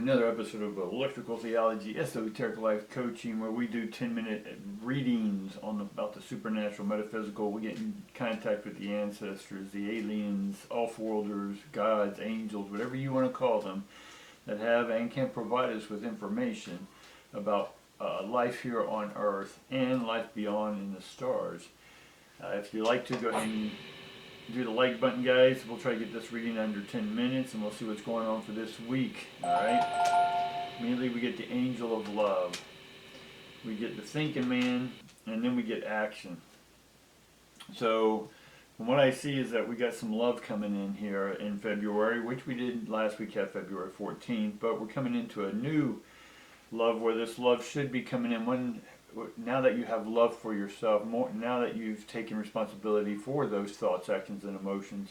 another episode of Electrical Theology, Esoteric Life Coaching, where we do 10-minute readings about the supernatural, metaphysical. We get in contact with the ancestors, the aliens, off-worlders, gods, angels, whatever you want to call them, that have and can provide us with information about life here on Earth and life beyond in the stars. If you'd like to, go ahead and do the like button, guys. We'll try to get this reading under 10 minutes and we'll see what's going on for this week. Alright? Immediately we get the angel of love. We get the thinking man, and then we get action. So from what I see is that we got some love coming in here in February, which we did last week, have February 14th, but we're coming into a new love where this love should be coming in now that you have love for yourself, now that you've taken responsibility for those thoughts, actions, and emotions,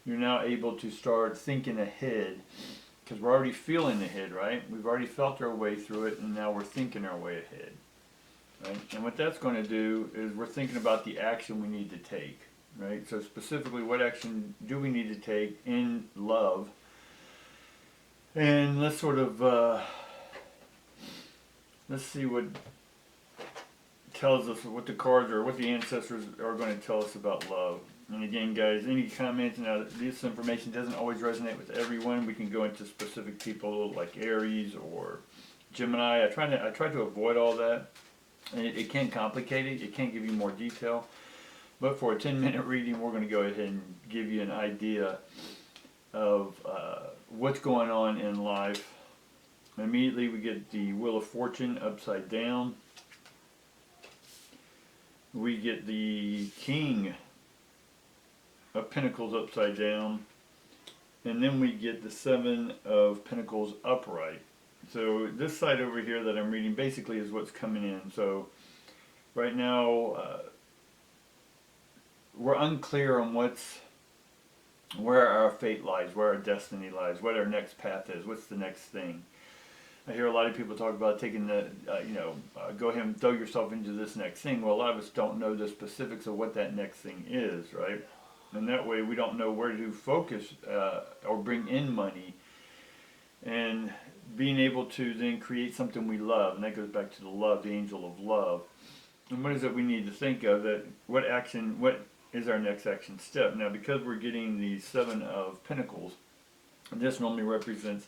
you're now able to start thinking ahead, because we're already feeling ahead, right? We've already felt our way through it, and now we're thinking our way ahead, right? And what that's going to do is we're thinking about the action we need to take, right? So specifically, what action do we need to take in love? And let's sort of, let's see what tells us, what the cards or what the ancestors are going to tell us about love. And again, guys, any comments, now this information doesn't always resonate with everyone. We can go into specific people like Aries or Gemini. I try to avoid all that. And it can complicate it. It can give you more detail. But for a 10-minute reading, we're going to go ahead and give you an idea of what's going on in life. Immediately we get the Wheel of Fortune upside down. We get the King of Pentacles upside down. And then we get the Seven of Pentacles upright. So this side over here that I'm reading basically is what's coming in. So right now we're unclear on where our fate lies, where our destiny lies, what our next path is, what's the next thing. I hear a lot of people talk about taking the, go ahead and throw yourself into this next thing. Well, a lot of us don't know the specifics of what that next thing is, right? And that way we don't know where to focus or bring in money. And being able to then create something we love. And that goes back to the love, the angel of love. And what is it we need to think of? That what is our next action step? Now, because we're getting the Seven of Pentacles, this normally represents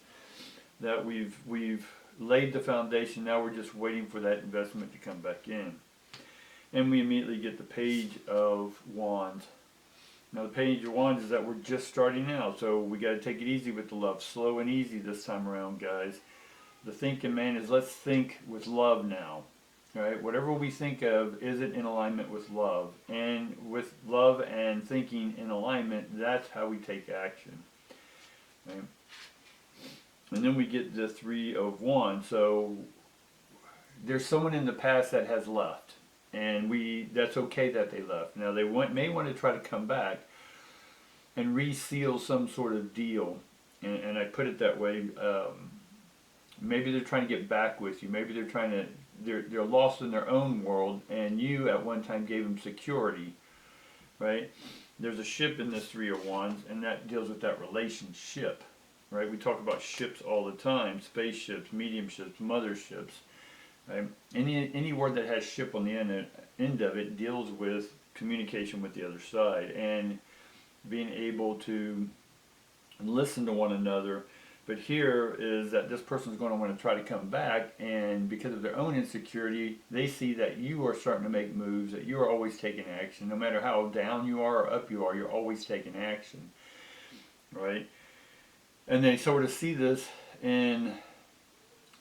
that we've laid the foundation. Now we're just waiting for that investment to come back in. And we immediately get the Page of Wands. Now the Page of Wands is that we're just starting out, so we got to take it easy with the love, slow and easy this time around, guys. The thinking man is, let's think with love now. Right? Whatever we think of, is it in alignment with love? And with love and thinking in alignment, that's how we take action. Right? And then we get the Three of Wands. So there's someone in the past that has left, and that's okay that they left. Now they may want to try to come back and reseal some sort of deal, and I put it that way. Maybe they're trying to get back with you. Maybe they're lost in their own world, and you at one time gave them security, right? There's a ship in this Three of Wands, and that deals with that relationship. Right, we talk about ships all the time: spaceships, medium ships, motherships. Right? Any word that has ship on the end of it deals with communication with the other side and being able to listen to one another. But here is that this person's going to want to try to come back, and because of their own insecurity, they see that you are starting to make moves, that you are always taking action. No matter how down you are or up you are, you're always taking action. Right? And they sort of see this, and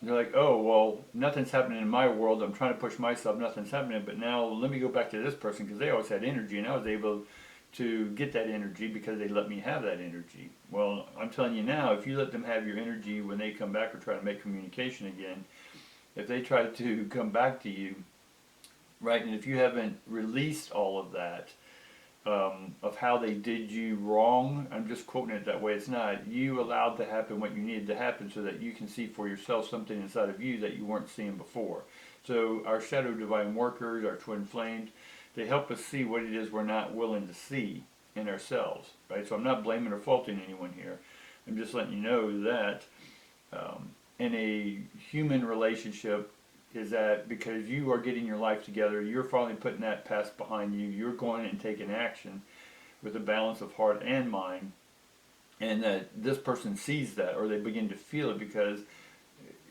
they're like, oh, well, nothing's happening in my world. I'm trying to push myself. Nothing's happening. But now let me go back to this person, because they always had energy, and I was able to get that energy because they let me have that energy. Well, I'm telling you now, if you let them have your energy when they come back or try to make communication again, if they try to come back to you, right, and if you haven't released all of that, of how they did you wrong, I'm just quoting it that way, it's not, you allowed to happen what you needed to happen so that you can see for yourself something inside of you that you weren't seeing before. So our shadow divine workers, our twin flames, they help us see what it is we're not willing to see in ourselves, right? So I'm not blaming or faulting anyone here. I'm just letting you know that in a human relationship is that because you are getting your life together, you're finally putting that past behind you, you're going and taking action with a balance of heart and mind, and that this person sees that, or they begin to feel it, because,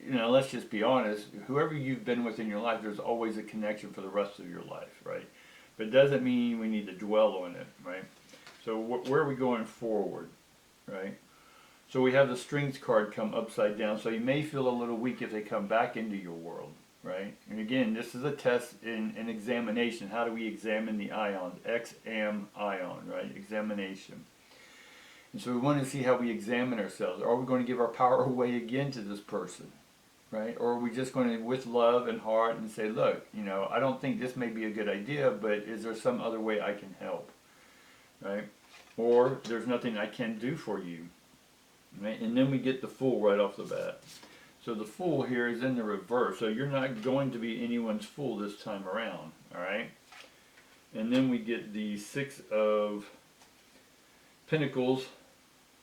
let's just be honest, whoever you've been with in your life, there's always a connection for the rest of your life, right? But it doesn't mean we need to dwell on it, right? So where are we going forward, right? So we have the strengths card come upside down, so you may feel a little weak if they come back into your world, right? And again, this is a test in an examination. How do we examine the ions? Exam ion, right? Examination. And so we want to see how we examine ourselves. Are we going to give our power away again to this person, right? Or are we just going to, with love and heart, and say, look, I don't think this may be a good idea, but is there some other way I can help, right? Or there's nothing I can do for you, right? And then we get the Fool right off the bat. So the Fool here is in the reverse. So you're not going to be anyone's fool this time around, all right? And then we get the Six of Pentacles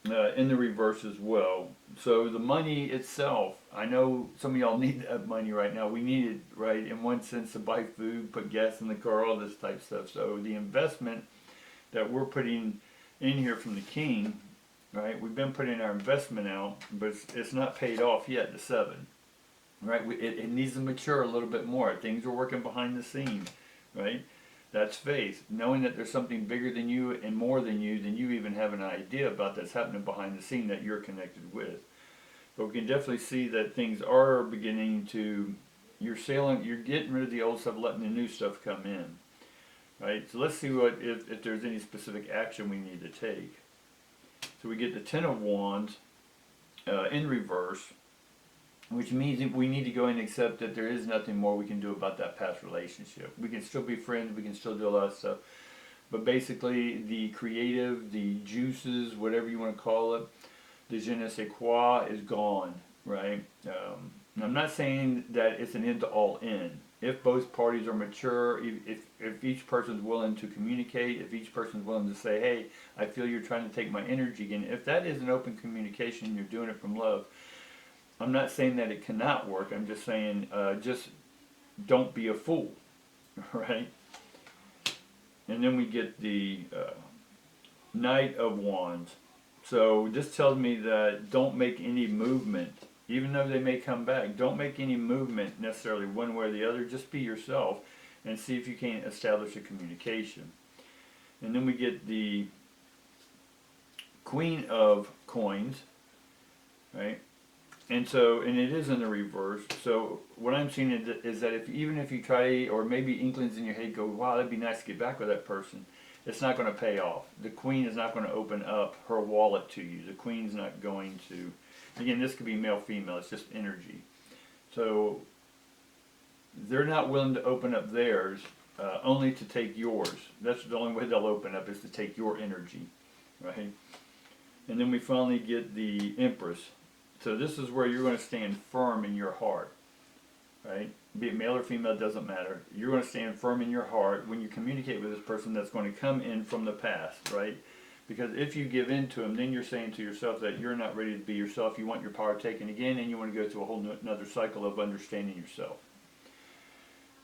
in the reverse as well. So the money itself, I know some of y'all need that money right now. We need it, right, in one sense, to buy food, put gas in the car, all this type of stuff. So the investment that we're putting in here from the King, right, we've been putting our investment out, but it's not paid off yet, the 7, right? It needs to mature a little bit more. Things are working behind the scenes, right? That's faith, knowing that there's something bigger than you and more than you even have an idea about that's happening behind the scene that you're connected with. But we can definitely see that things are beginning to, you're getting rid of the old stuff, letting the new stuff come in, right? So let's see if there's any specific action we need to take. So we get the Ten of Wands in reverse, which means we need to go and accept that there is nothing more we can do about that past relationship. We can still be friends, we can still do a lot of stuff, but basically the creative, the juices, whatever you want to call it, the je ne sais quoi is gone, right? And I'm not saying that it's an end to all end. If both parties are mature, if each person's willing to communicate, if each person's willing to say, hey, I feel you're trying to take my energy again, if that is an open communication and you're doing it from love, I'm not saying that it cannot work. I'm just saying, just don't be a fool, right? And then we get the Knight of Wands. So this tells me that don't make any movement, even though they may come back. Don't make any movement necessarily one way or the other. Just be yourself and see if you can establish a communication. And then we get the Queen of Coins, right? And it is in the reverse. So what I'm seeing is that even if you try, or maybe inklings in your head go, wow, that'd be nice to get back with that person, it's not going to pay off. The Queen is not going to open up her wallet to you. The Queen's not going to, again, this could be male, female, it's just energy. So they're not willing to open up theirs, only to take yours. That's the only way they'll open up, is to take your energy, right? And then we finally get the Empress. So this is where you're going to stand firm in your heart, right? Be it male or female, doesn't matter. You're going to stand firm in your heart when you communicate with this person that's going to come in from the past, right? Because if you give in to them, then you're saying to yourself that you're not ready to be yourself. You want your power taken again, and you want to go through a whole another cycle of understanding yourself.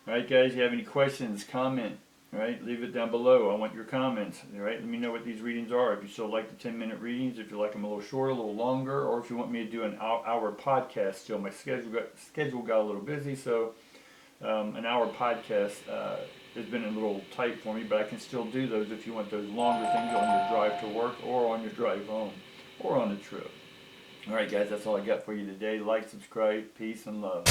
All right, guys, you have any questions, comment, right? Leave it down below. I want your comments, all right? Let me know what these readings are. If you still like the 10-minute readings, if you like them a little shorter, a little longer, or if you want me to do an hour podcast still. My schedule got a little busy, so an hour podcast has been a little tight for me, but I can still do those if you want those longer things on your drive to work, or on your drive home, or on the trip. All right, guys, that's all I got for you today. Like, subscribe, peace, and love.